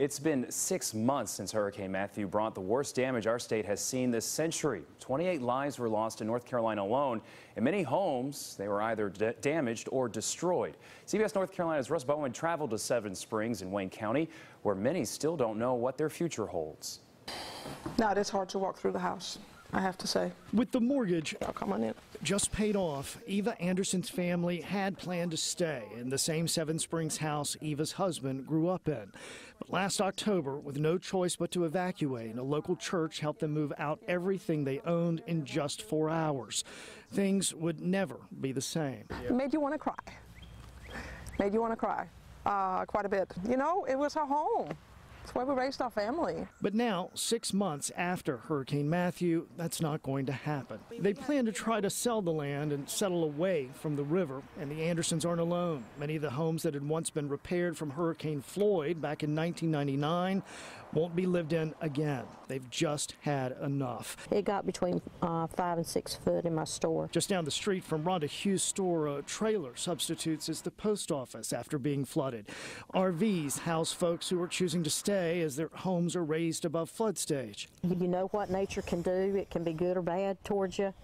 It's been 6 months since Hurricane Matthew brought the worst damage our state has seen this century. 28 lives were lost in North Carolina alone. In many homes, they were either damaged or destroyed. CBS North Carolina's Russ Bowen traveled to Seven Springs in Wayne County, where many still don't know what their future holds. No, it is hard to walk through the house, I have to say. With the mortgage Come on in. just paid off, Eva Anderson's family had planned to stay in the same Seven Springs house Eva's husband grew up in. But last October, with no choice but to evacuate, a local church helped them move out everything they owned in just 4 hours. Things would never be the same. It made you want to cry. Made you want to cry quite a bit. You know, it was our home. It's where we raised our family. But now, 6 months after Hurricane Matthew, that's not going to happen. They plan to try to sell the land and settle away from the river, and the Andersons aren't alone. Many of the homes that had once been repaired from Hurricane Floyd back in 1999 won't be lived in again. They've just had enough. It got between 5 and 6 foot in my store. Just down the street from Rhonda Hughes' store, a trailer substitutes as the post office after being flooded. RVs house folks who are choosing to stay as their homes are raised above flood stage. You know what nature can do. It can be good or bad towards you.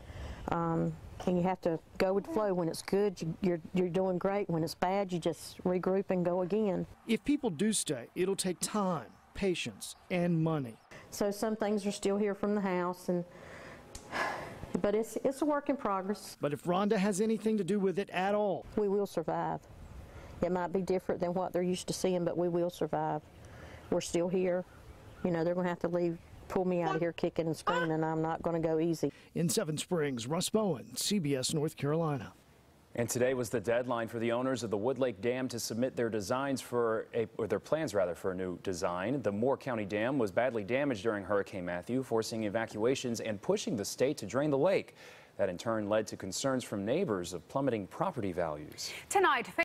And you have to go with the flow. When it's good, you're doing great. When it's bad, you just regroup and go again. If people do stay, it'll take time, patience, and money. So some things are still here from the house, but it's a work in progress. But if Rhonda has anything to do with it at all, We will survive. It might be different than what they're used to seeing, but we will survive. We're still here. You know, they're going to have to pull me out of here kicking and screaming, and I'm not going to go easy. in Seven Springs, Russ Bowen, CBS North Carolina. And today was the deadline for the owners of the Woodlake Dam to submit their designs or their plans rather for a new design. The Moore County Dam was badly damaged during Hurricane Matthew, forcing evacuations and pushing the state to drain the lake. That in turn led to concerns from neighbors of plummeting property values. Tonight,